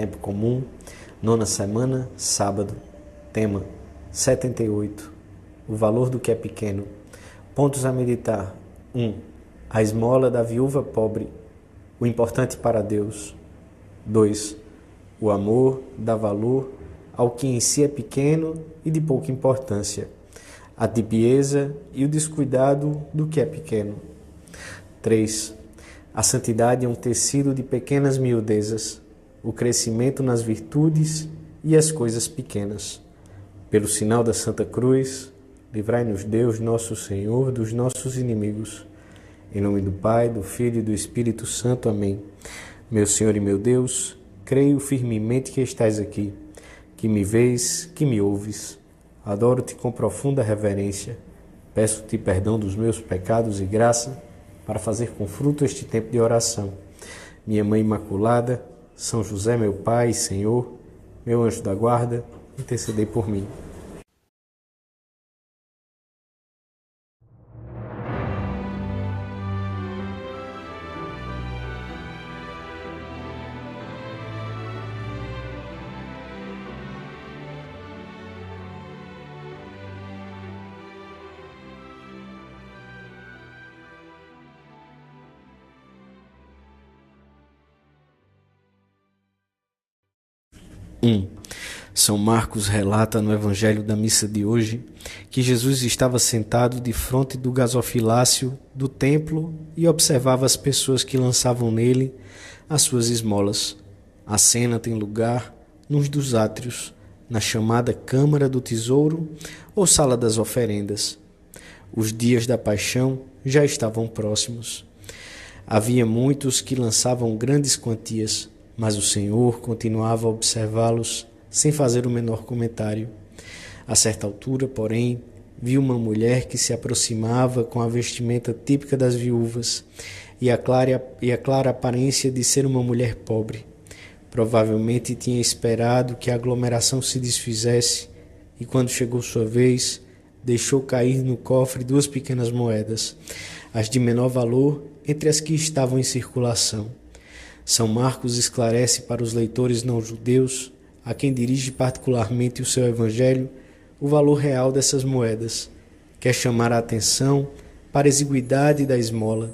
Tempo comum, 9ª semana, sábado. Tema: 78. O valor do que é pequeno. Pontos a meditar. 1. A esmola da viúva pobre. O importante para Deus. 2. O amor dá valor ao que em si é pequeno e de pouca importância. A tibieza e o descuidado do que é pequeno. 3. A santidade é um tecido de pequenas miudezas, o crescimento nas virtudes e as coisas pequenas. Pelo sinal da Santa Cruz, livrai-nos Deus, nosso Senhor, dos nossos inimigos. Em nome do Pai, do Filho e do Espírito Santo. Amém. Meu Senhor e meu Deus, creio firmemente que estás aqui, que me vês, que me ouves. Adoro-te com profunda reverência. Peço-te perdão dos meus pecados e graça para fazer com fruto este tempo de oração. Minha Mãe Imaculada, São José, meu Pai e Senhor, meu anjo da guarda, intercedei por mim. São Marcos relata no Evangelho da missa de hoje que Jesus estava sentado defronte do gasofilácio do templo e observava as pessoas que lançavam nele as suas esmolas. A cena tem lugar num dos átrios, na chamada Câmara do Tesouro ou Sala das Oferendas. Os dias da paixão já estavam próximos. Havia muitos que lançavam grandes quantias, mas o Senhor continuava a observá-los sem fazer o menor comentário. A certa altura, porém, viu uma mulher que se aproximava com a vestimenta típica das viúvas e a clara aparência de ser uma mulher pobre. Provavelmente tinha esperado que a aglomeração se desfizesse e, quando chegou sua vez, deixou cair no cofre 2 pequenas moedas, as de menor valor entre as que estavam em circulação. São Marcos esclarece para os leitores não-judeus, a quem dirige particularmente o seu evangelho, o valor real dessas moedas. Quer chamar a atenção para a exiguidade da esmola.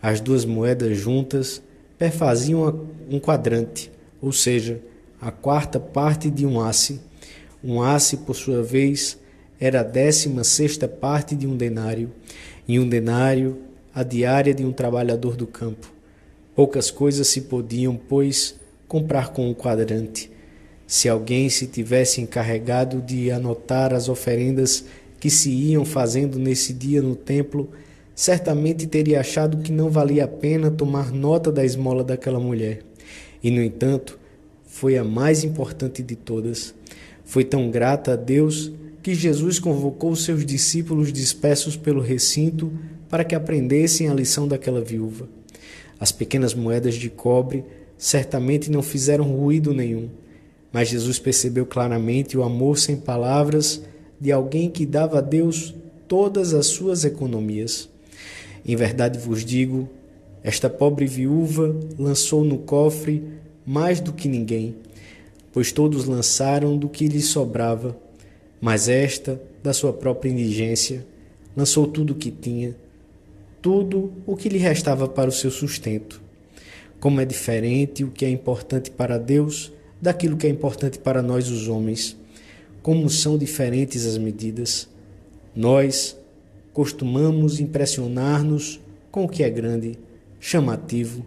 As 2 moedas juntas perfaziam um quadrante, ou seja, a 4ª parte de um asse. Um asse, por sua vez, era a 16ª parte de um denário, e um denário a diária de um trabalhador do campo. Poucas coisas se podiam, pois, comprar com um quadrante. Se alguém se tivesse encarregado de anotar as oferendas que se iam fazendo nesse dia no templo, certamente teria achado que não valia a pena tomar nota da esmola daquela mulher. E, no entanto, foi a mais importante de todas. Foi tão grata a Deus que Jesus convocou seus discípulos dispersos pelo recinto para que aprendessem a lição daquela viúva. As pequenas moedas de cobre certamente não fizeram ruído nenhum, mas Jesus percebeu claramente o amor sem palavras de alguém que dava a Deus todas as suas economias. Em verdade vos digo, esta pobre viúva lançou no cofre mais do que ninguém, pois todos lançaram do que lhes sobrava, mas esta, da sua própria indigência, lançou tudo o que tinha, tudo o que lhe restava para o seu sustento. Como é diferente o que é importante para Deus daquilo que é importante para nós os homens. Como são diferentes as medidas. Nós costumamos impressionar-nos com o que é grande, chamativo.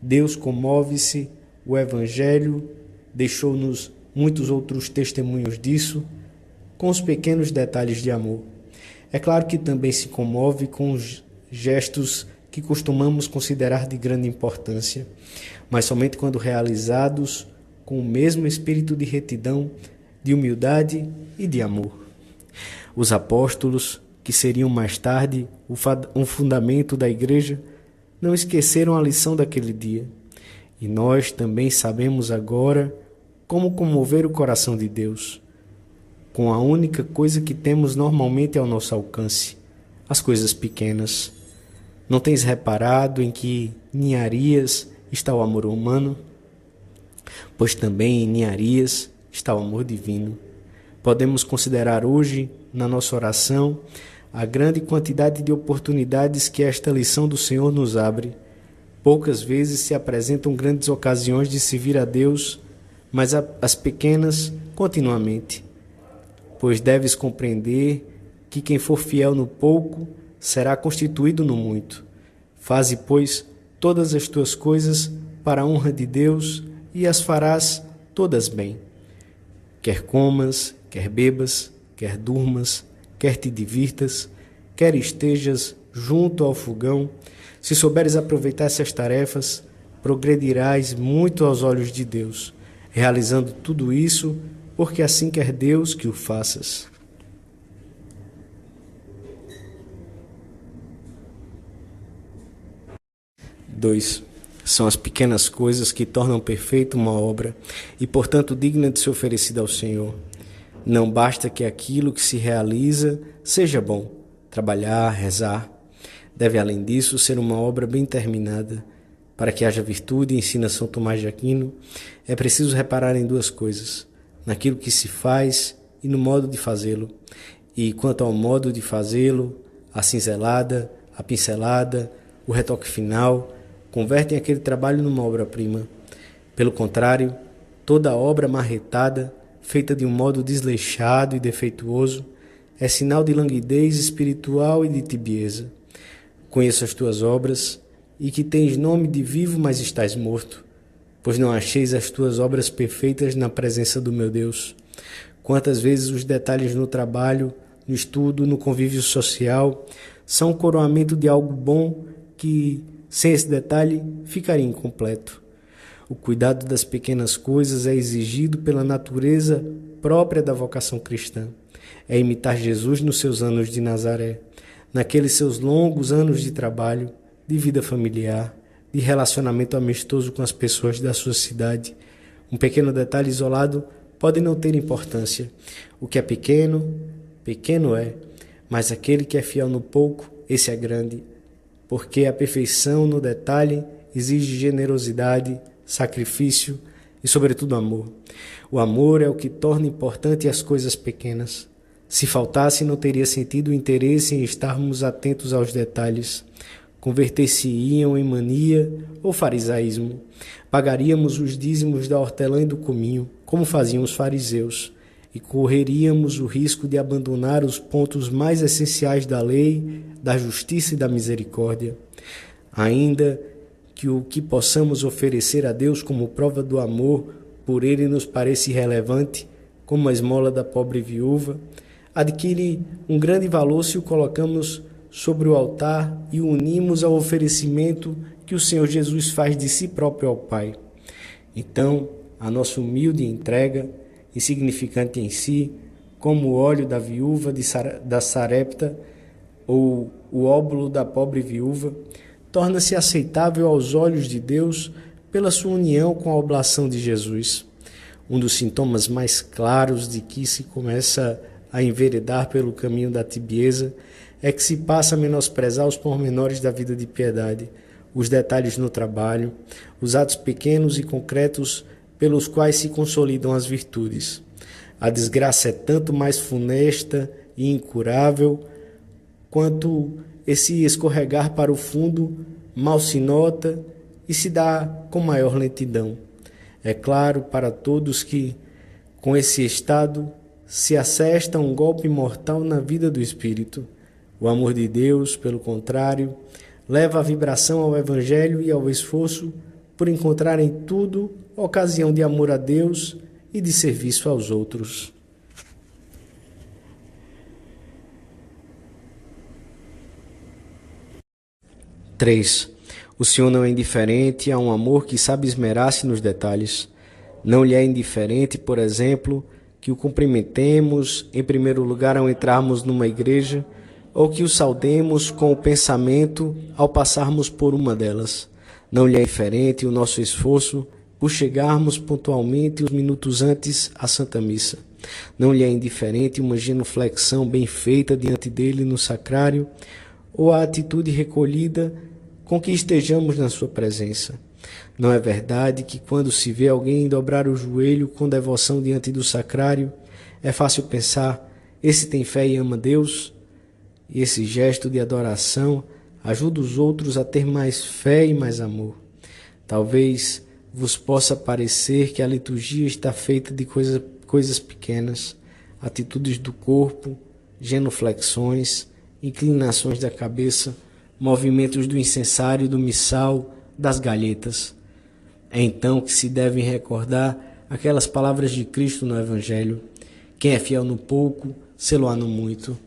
Deus comove-se, o Evangelho deixou-nos muitos outros testemunhos disso, com os pequenos detalhes de amor. É claro que também se comove com os gestos que costumamos considerar de grande importância, mas somente quando realizados com o mesmo espírito de retidão, de humildade e de amor. Os apóstolos, que seriam mais tarde um fundamento da Igreja, não esqueceram a lição daquele dia. E nós também sabemos agora como comover o coração de Deus, com a única coisa que temos normalmente ao nosso alcance, as coisas pequenas. Não tens reparado em que ninharias está o amor humano? pois também em ninharias está o amor divino. Podemos considerar hoje, na nossa oração, a grande quantidade de oportunidades que esta lição do Senhor nos abre. Poucas vezes se apresentam grandes ocasiões de servir a Deus, mas as pequenas continuamente. Pois deves compreender que quem for fiel no pouco será constituído no muito. Faze, pois, todas as tuas coisas para a honra de Deus e as farás todas bem. Quer comas, quer bebas, quer durmas, quer te divirtas, quer estejas junto ao fogão, se souberes aproveitar essas tarefas, progredirás muito aos olhos de Deus, realizando tudo isso, porque assim quer Deus que o faças. 2. São as pequenas coisas que tornam perfeita uma obra e, portanto, digna de ser oferecida ao Senhor. Não basta que aquilo que se realiza seja bom, trabalhar, rezar. Deve, além disso, ser uma obra bem terminada. Para que haja virtude, ensina São Tomás de Aquino, é preciso reparar em duas coisas: naquilo que se faz e no modo de fazê-lo. E, quanto ao modo de fazê-lo, a cinzelada, a pincelada, o retoque final convertem aquele trabalho numa obra-prima. Pelo contrário, toda obra marretada, feita de um modo desleixado e defeituoso, é sinal de languidez espiritual e de tibieza. Conheço as tuas obras, e que tens nome de vivo, mas estás morto, pois não acheis as tuas obras perfeitas na presença do meu Deus. Quantas vezes os detalhes no trabalho, no estudo, no convívio social, são o coroamento de algo bom que, sem esse detalhe, ficaria incompleto. O cuidado das pequenas coisas é exigido pela natureza própria da vocação cristã. É imitar Jesus nos seus anos de Nazaré, naqueles seus longos anos de trabalho, de vida familiar, de relacionamento amistoso com as pessoas da sua cidade. Um pequeno detalhe isolado pode não ter importância. O que é pequeno, pequeno é, mas aquele que é fiel no pouco, esse é grande, porque a perfeição no detalhe exige generosidade, sacrifício e, sobretudo, amor. O amor é o que torna importante as coisas pequenas. Se faltasse, não teria sentido o interesse em estarmos atentos aos detalhes. Converter-se-iam em mania ou farisaísmo. Pagaríamos os dízimos da hortelã e do cominho, como faziam os fariseus, e correríamos o risco de abandonar os pontos mais essenciais da lei, da justiça e da misericórdia. Ainda que o que possamos oferecer a Deus como prova do amor por Ele nos pareça irrelevante, como a esmola da pobre viúva, adquire um grande valor se o colocamos sobre o altar e o unimos ao oferecimento que o Senhor Jesus faz de si próprio ao Pai. Então, a nossa humilde entrega, insignificante em si, como o óleo da viúva da Sarepta ou o óbolo da pobre viúva, torna-se aceitável aos olhos de Deus pela sua união com a oblação de Jesus. Um dos sintomas mais claros de que se começa a enveredar pelo caminho da tibieza é que se passa a menosprezar os pormenores da vida de piedade, os detalhes no trabalho, os atos pequenos e concretos pelos quais se consolidam as virtudes. A desgraça é tanto mais funesta e incurável, quanto esse escorregar para o fundo mal se nota e se dá com maior lentidão. É claro para todos que, com esse estado, se assesta um golpe mortal na vida do espírito. O amor de Deus, pelo contrário, leva a vibração ao Evangelho e ao esforço por encontrar em tudo ocasião de amor a Deus e de serviço aos outros. Três. O Senhor não é indiferente a um amor que sabe esmerar-se nos detalhes. Não lhe é indiferente, por exemplo, que o cumprimentemos em primeiro lugar ao entrarmos numa igreja, ou que o saudemos com o pensamento ao passarmos por uma delas. Não lhe é indiferente o nosso esforço por chegarmos pontualmente uns minutos antes à Santa Missa. Não lhe é indiferente uma genuflexão bem feita diante dele no sacrário, ou a atitude recolhida com que estejamos na sua presença. Não é verdade que quando se vê alguém dobrar o joelho com devoção diante do sacrário, é fácil pensar, esse tem fé e ama Deus? E esse gesto de adoração ajuda os outros a ter mais fé e mais amor. Talvez vos possa parecer que a liturgia está feita de coisas pequenas, atitudes do corpo, genuflexões, inclinações da cabeça, movimentos do incensário, do missal, das galhetas. É então que se devem recordar aquelas palavras de Cristo no Evangelho: quem é fiel no pouco, sê-lo-á no muito.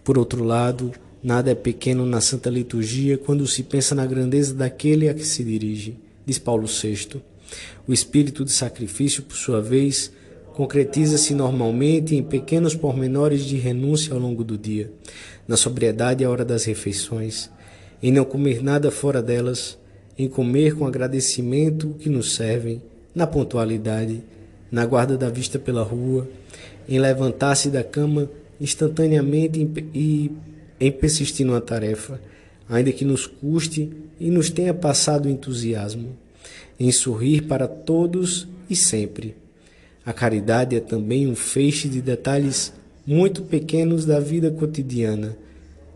Por outro lado, nada é pequeno na Santa Liturgia quando se pensa na grandeza daquele a que se dirige, diz Paulo VI. O espírito de sacrifício, por sua vez, concretiza-se normalmente em pequenos pormenores de renúncia ao longo do dia, na sobriedade à hora das refeições, em não comer nada fora delas, em comer com agradecimento o que nos servem, na pontualidade, na guarda da vista pela rua, em levantar-se da cama instantaneamente e em persistir numa tarefa, ainda que nos custe e nos tenha passado o entusiasmo, em sorrir para todos e sempre. A caridade é também um feixe de detalhes muito pequenos da vida cotidiana,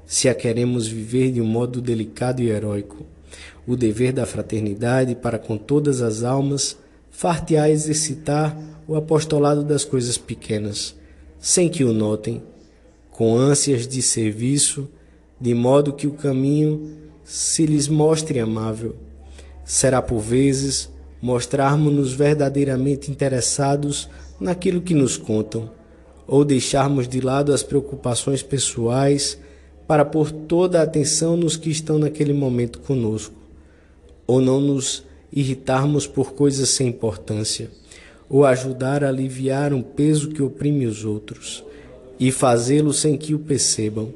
se a queremos viver de um modo delicado e heróico. O dever da fraternidade para com todas as almas far-te-á exercitar o apostolado das coisas pequenas, sem que o notem, com ânsias de serviço, de modo que o caminho se lhes mostre amável. Será por vezes mostrarmos-nos verdadeiramente interessados naquilo que nos contam, ou deixarmos de lado as preocupações pessoais para pôr toda a atenção nos que estão naquele momento conosco, ou não nos irritarmos por coisas sem importância, ou ajudar a aliviar um peso que oprime os outros, e fazê-lo sem que o percebam,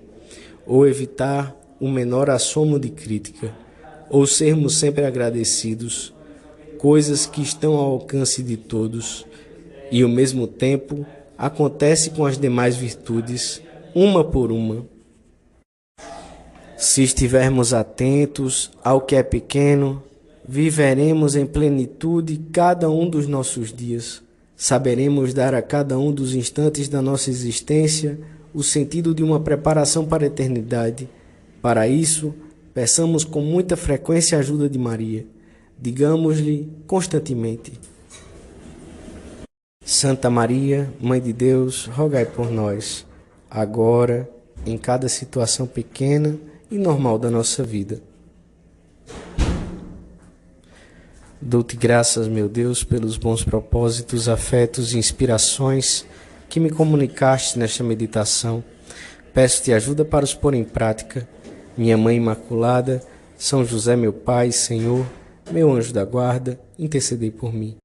ou evitar o menor assomo de crítica, ou sermos sempre agradecidos, coisas que estão ao alcance de todos, e ao mesmo tempo acontece com as demais virtudes, uma por uma. Se estivermos atentos ao que é pequeno, viveremos em plenitude cada um dos nossos dias. Saberemos dar a cada um dos instantes da nossa existência o sentido de uma preparação para a eternidade. Para isso, peçamos com muita frequência a ajuda de Maria. Digamos-lhe constantemente: Santa Maria, Mãe de Deus, rogai por nós, agora, em cada situação pequena e normal da nossa vida. Dou-te graças, meu Deus, pelos bons propósitos, afetos e inspirações que me comunicaste nesta meditação. Peço-te ajuda para os pôr em prática. Minha Mãe Imaculada, São José, meu Pai, Senhor, meu anjo da guarda, intercedei por mim.